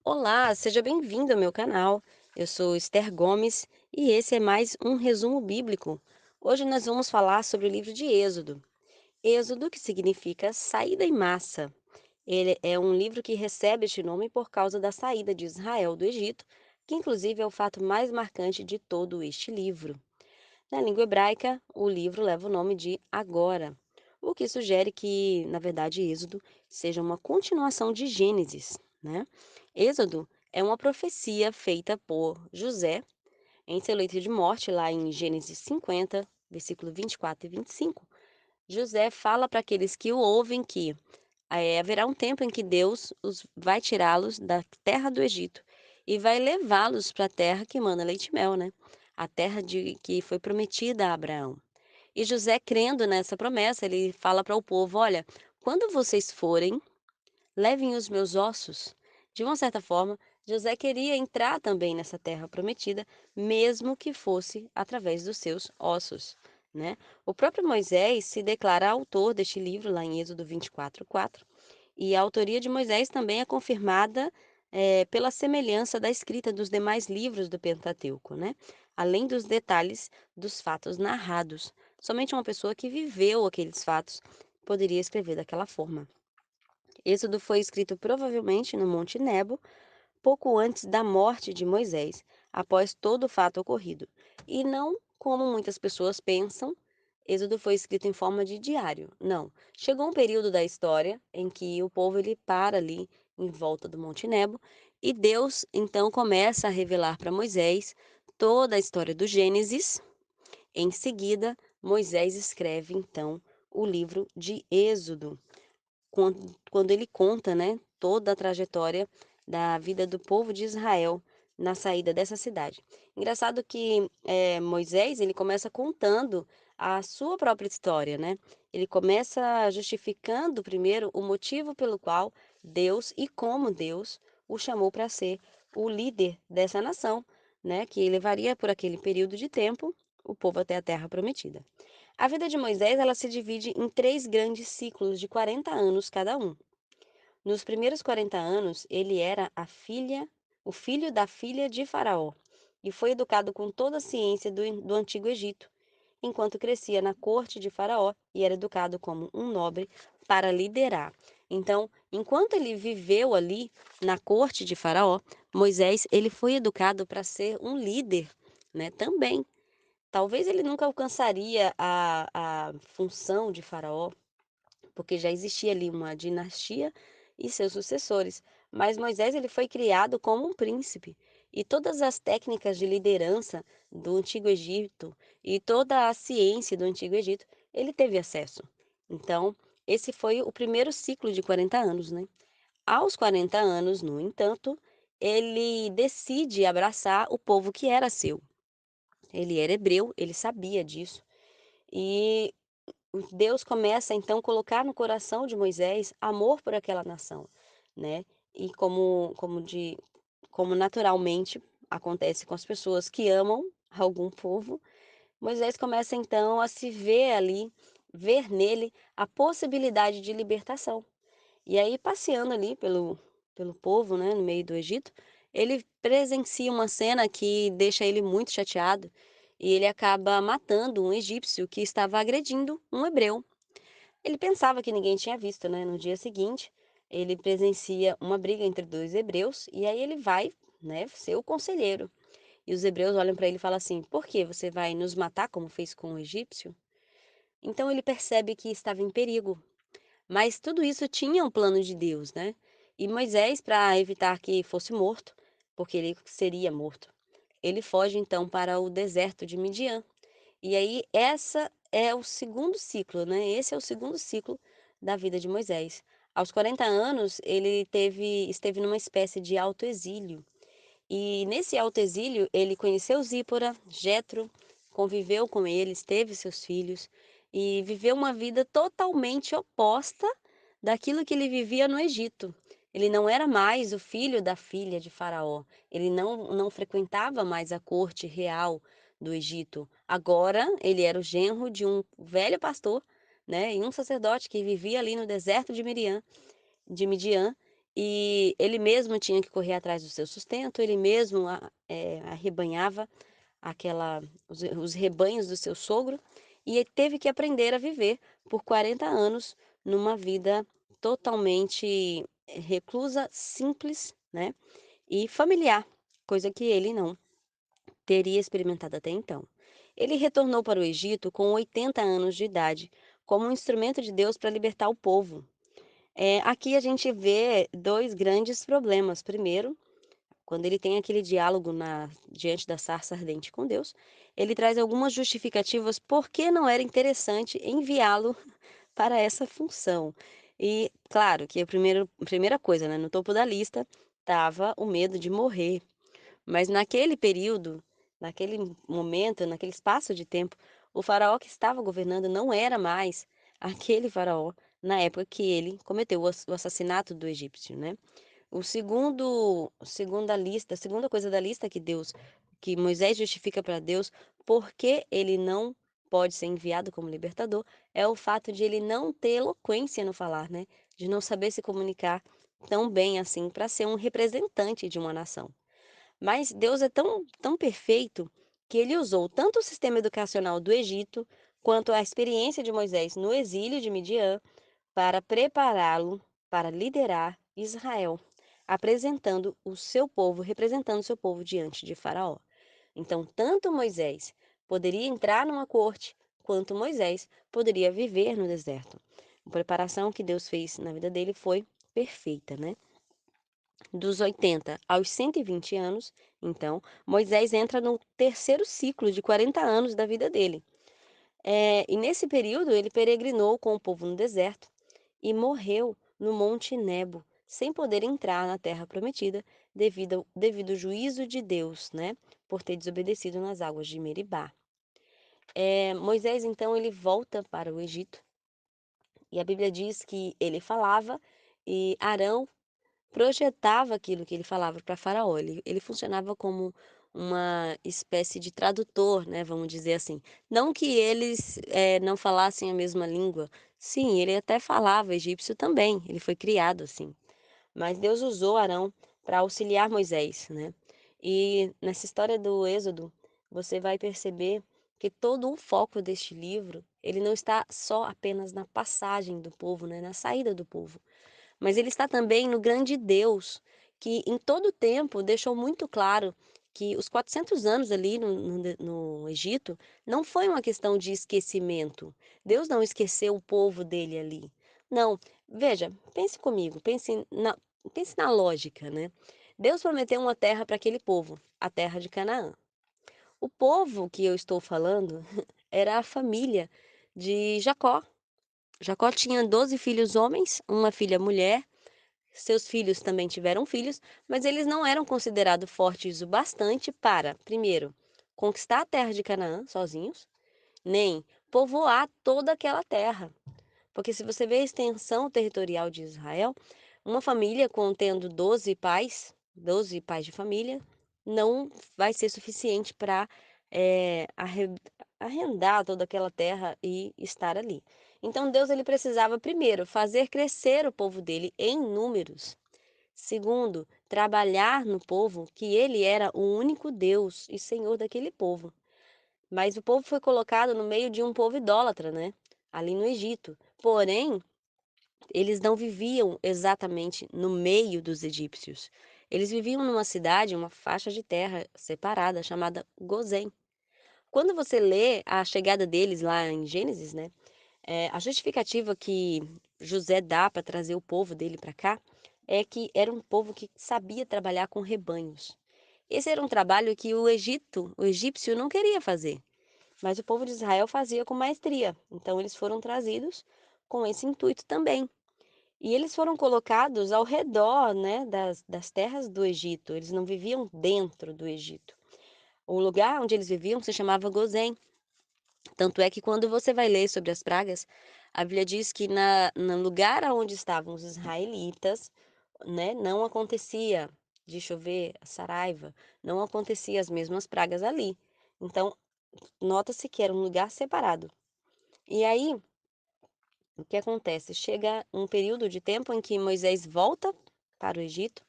Olá, seja bem-vindo ao meu canal. Eu sou Esther Gomes e esse é mais um resumo bíblico. Hoje nós vamos falar sobre o livro de Êxodo. Êxodo, que significa saída em massa. Ele é um livro que recebe este nome por causa da saída de Israel do Egito, que inclusive é o fato mais marcante de todo este livro. Na língua hebraica, o livro leva o nome de Agora, o que sugere que, na verdade, Êxodo seja uma continuação de Gênesis, né? Êxodo é uma profecia feita por José em seu leito de morte, lá em Gênesis 50, versículo 24 e 25. José fala para aqueles que o ouvem que haverá um tempo em que Deus vai tirá-los da terra do Egito e vai levá-los para a terra que mana leite e mel, né? A terra que foi prometida a Abraão. E José, crendo nessa promessa, ele fala para o povo: olha, quando vocês forem, levem os meus ossos. De uma certa forma, José queria entrar também nessa terra prometida, mesmo que fosse através dos seus ossos, né? O próprio Moisés se declara autor deste livro, lá em Êxodo 24:4, e a autoria de Moisés também é confirmada pela semelhança da escrita dos demais livros do Pentateuco, né? Além dos detalhes dos fatos narrados. Somente uma pessoa que viveu aqueles fatos poderia escrever daquela forma. Êxodo foi escrito provavelmente no Monte Nebo, pouco antes da morte de Moisés, após todo o fato ocorrido. E não como muitas pessoas pensam, Êxodo foi escrito em forma de diário. Não. Chegou um período da história em que o povo ele para ali em volta do Monte Nebo e Deus então começa a revelar para Moisés toda a história do Gênesis. Em seguida, Moisés escreve então o livro de Êxodo quando ele conta, né, toda a trajetória da vida do povo de Israel na saída dessa cidade. Engraçado que, Moisés, ele começa contando a sua própria história, né. Ele começa justificando primeiro o motivo pelo qual Deus e como Deus o chamou para ser o líder dessa nação, né, que levaria por aquele período de tempo o povo até a terra prometida. A vida de Moisés, ela se divide em 3 grandes ciclos de 40 anos cada um. Nos primeiros 40 anos, ele era o filho da filha de Faraó, e foi educado com toda a ciência do Antigo Egito, enquanto crescia na corte de Faraó e era educado como um nobre para liderar. Então, enquanto ele viveu ali na corte de Faraó, Moisés, ele foi educado para ser um líder, né, também. Talvez ele nunca alcançaria a função de Faraó, porque já existia ali uma dinastia e seus sucessores, mas Moisés ele foi criado como um príncipe, e todas as técnicas de liderança do Antigo Egito e toda a ciência do Antigo Egito, ele teve acesso. Então, esse foi o primeiro ciclo de 40 anos, né. Aos 40 anos, no entanto, ele decide abraçar o povo que era seu. Ele era hebreu, ele sabia disso, e Deus começa então a colocar no coração de Moisés amor por aquela nação, né. E como naturalmente acontece com as pessoas que amam algum povo, Moisés começa então a se ver ali, ver nele a possibilidade de libertação. E aí passeando ali pelo povo, né, no meio do Egito, ele presencia uma cena que deixa ele muito chateado, e ele acaba matando um egípcio que estava agredindo um hebreu. Ele pensava que ninguém tinha visto, né, no dia seguinte, ele presencia uma briga entre 2 hebreus, e aí ele vai, né, ser o conselheiro. E os hebreus olham para ele e falam assim: "Por que você vai nos matar como fez com o egípcio?". Então ele percebe que estava em perigo, mas tudo isso tinha um plano de Deus, né. E Moisés, para evitar que fosse morto, porque ele seria morto, ele foge então para o deserto de Midian. E aí essa é o segundo ciclo, né, esse é o segundo ciclo da vida de Moisés. Aos 40 anos, ele esteve numa espécie de autoexílio. E nesse autoexílio, ele conheceu Zípora, Jetro, conviveu com eles, teve seus filhos e viveu uma vida totalmente oposta daquilo que ele vivia no Egito. Ele não era mais o filho da filha de Faraó, ele não frequentava mais a corte real do Egito. Agora, ele era o genro de um velho pastor, né, e um sacerdote que vivia ali no deserto de Midian, e ele mesmo tinha que correr atrás do seu sustento, ele mesmo arrebanhava aquela os rebanhos do seu sogro, e ele teve que aprender a viver por 40 anos numa vida totalmente reclusa, simples, né, e familiar, coisa que ele não teria experimentado até então. Ele retornou para o Egito com 80 anos de idade, como um instrumento de Deus para libertar o povo. Aqui a gente vê 2 grandes problemas. Primeiro, quando ele tem aquele diálogo diante da sarça ardente com Deus, ele traz algumas justificativas por que não era interessante enviá-lo para essa função. E claro que a primeira coisa, né, no topo da lista estava o medo de morrer. Mas naquele período, naquele momento, naquele espaço de tempo, o faraó que estava governando não era mais aquele faraó na época que ele cometeu o assassinato do egípcio, né. A segunda coisa da lista que Moisés justifica para Deus, porque ele não pode ser enviado como libertador, é o fato de ele não ter eloquência no falar, né, de não saber se comunicar tão bem assim para ser um representante de uma nação. Mas Deus é tão perfeito que ele usou tanto o sistema educacional do Egito, quanto a experiência de Moisés no exílio de Midian, para prepará-lo para liderar Israel, representando o seu povo diante de Faraó. Então, tanto Moisés poderia entrar numa corte, quanto Moisés poderia viver no deserto. A preparação que Deus fez na vida dele foi perfeita, né? Dos 80 aos 120 anos, então, Moisés entra no terceiro ciclo de 40 anos da vida dele. E nesse período ele peregrinou com o povo no deserto e morreu no Monte Nebo, sem poder entrar na terra prometida devido ao juízo de Deus, né, por ter desobedecido nas águas de Meribá. Moisés então ele volta para o Egito e a Bíblia diz que ele falava e Arão projetava aquilo que ele falava para Faraó, ele funcionava como uma espécie de tradutor, né, vamos dizer assim. Não que eles, não falassem a mesma língua, sim, ele até falava egípcio também, ele foi criado assim. Mas Deus usou Arão para auxiliar Moisés, né. E nessa história do Êxodo, você vai perceber que todo o foco deste livro, ele não está só apenas na passagem do povo, né, na saída do povo, mas ele está também no grande Deus, que em todo o tempo deixou muito claro que os 400 anos ali no Egito não foi uma questão de esquecimento. Deus não esqueceu o povo dele ali. Não, veja, pense comigo, pense na lógica, né? Deus prometeu uma terra para aquele povo, a terra de Canaã. O povo que eu estou falando era a família de Jacó. Jacó tinha 12 filhos homens, uma filha mulher. Seus filhos também tiveram filhos, mas eles não eram considerados fortes o bastante para, primeiro, conquistar a terra de Canaã sozinhos, nem povoar toda aquela terra. Porque se você vê a extensão territorial de Israel, uma família contendo 12 pais de família, não vai ser suficiente para arrendar toda aquela terra e estar ali. Então Deus ele precisava primeiro fazer crescer o povo dele em números. Segundo, trabalhar no povo que ele era o único Deus e Senhor daquele povo. Mas o povo foi colocado no meio de um povo idólatra, né? Ali no Egito. Porém, eles não viviam exatamente no meio dos egípcios. Eles viviam numa cidade, uma faixa de terra separada chamada Gozém. Quando você lê a chegada deles lá em Gênesis, né, a justificativa que José dá para trazer o povo dele para cá é que era um povo que sabia trabalhar com rebanhos. Esse era um trabalho que o egípcio não queria fazer, mas o povo de Israel fazia com maestria. Então eles foram trazidos com esse intuito também. E eles foram colocados ao redor, né, das terras do Egito. Eles não viviam dentro do Egito. O lugar onde eles viviam se chamava Gozém. Tanto é que quando você vai ler sobre as pragas, a Bíblia diz que no lugar onde estavam os israelitas, né, não acontecia de chover saraiva, não acontecia as mesmas pragas ali. Então, nota-se que era um lugar separado. E aí, o que acontece? Chega um período de tempo em que Moisés volta para o Egito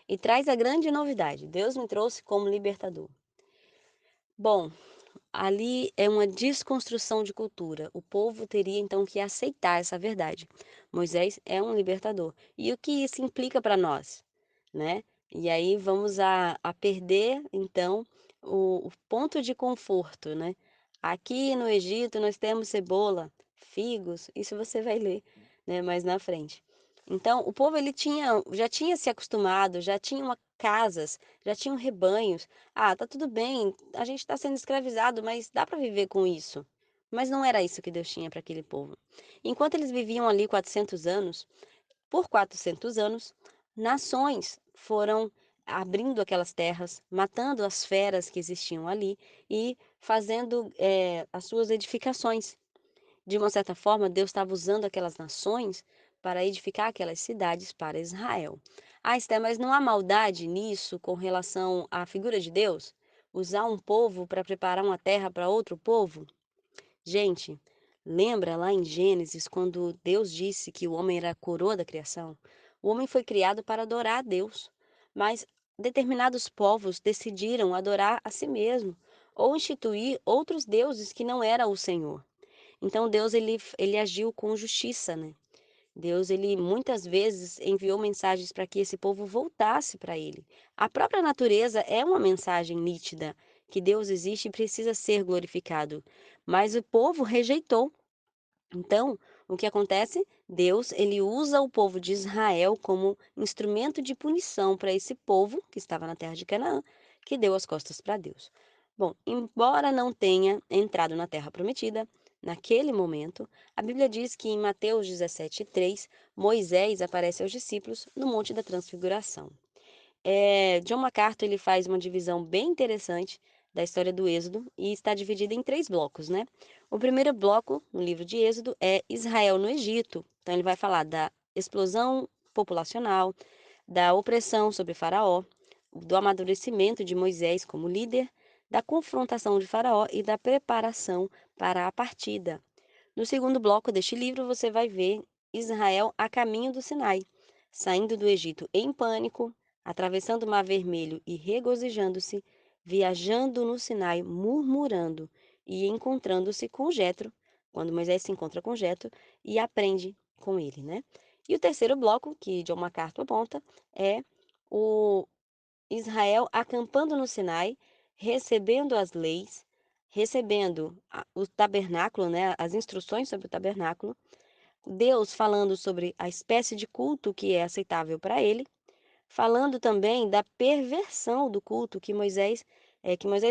e traz a grande novidade: Deus me trouxe como libertador. Bom, ali é uma desconstrução de cultura. O povo teria então que aceitar essa verdade. Moisés é um libertador. E o que isso implica para nós, né? E aí vamos a perder então o ponto de conforto, né? Aqui no Egito nós temos cebola, figos, isso você vai ler, né, mais na frente. Então, o povo ele já tinha se acostumado, já tinham casas, já tinham rebanhos. Ah, tá tudo bem, a gente está sendo escravizado, mas dá para viver com isso. Mas não era isso que Deus tinha para aquele povo. Enquanto eles viviam ali 400 anos, por 400 anos, nações foram abrindo aquelas terras, matando as feras que existiam ali e fazendo as suas edificações. De uma certa forma, Deus estava usando aquelas nações para edificar aquelas cidades para Israel. Ah, Esther, mas não há maldade nisso com relação à figura de Deus? Usar um povo para preparar uma terra para outro povo? Gente, lembra lá em Gênesis, quando Deus disse que o homem era a coroa da criação? O homem foi criado para adorar a Deus, mas determinados povos decidiram adorar a si mesmo ou instituir outros deuses que não era o Senhor. Então Deus ele agiu com justiça, né. Deus ele muitas vezes enviou mensagens para que esse povo voltasse para ele. A própria natureza é uma mensagem nítida, que Deus existe e precisa ser glorificado, mas o povo rejeitou. Então, o que acontece? Deus, ele usa o povo de Israel como instrumento de punição para esse povo que estava na terra de Canaã, que deu as costas para Deus. Bom, embora não tenha entrado na terra prometida, naquele momento, a Bíblia diz que em Mateus 17:3, Moisés aparece aos discípulos no Monte da Transfiguração. John MacArthur ele faz uma divisão bem interessante da história do Êxodo e está dividida em 3 blocos, né. O primeiro bloco, no livro de Êxodo, é Israel no Egito. Então ele vai falar da explosão populacional, da opressão sobre Faraó, do amadurecimento de Moisés como líder, da confrontação de Faraó e da preparação para a partida. No segundo bloco deste livro, você vai ver Israel a caminho do Sinai, saindo do Egito em pânico, atravessando o Mar Vermelho e regozijando-se, viajando no Sinai, murmurando e encontrando-se com Jetro, quando Moisés se encontra com Jetro e aprende com ele, né? E o terceiro bloco, que John MacArthur aponta, é o Israel acampando no Sinai, recebendo as leis, recebendo o tabernáculo, né, as instruções sobre o tabernáculo, Deus falando sobre a espécie de culto que é aceitável para ele, falando também da perversão do culto que Moisés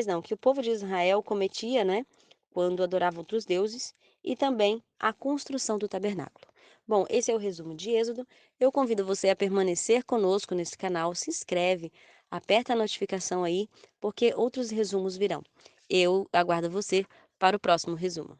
não, que o povo de Israel cometia, né, quando adorava outros deuses, e também a construção do tabernáculo. Bom, esse é o resumo de Êxodo. Eu convido você a permanecer conosco nesse canal, se inscreve, aperta a notificação aí, porque outros resumos virão. Eu aguardo você para o próximo resumo.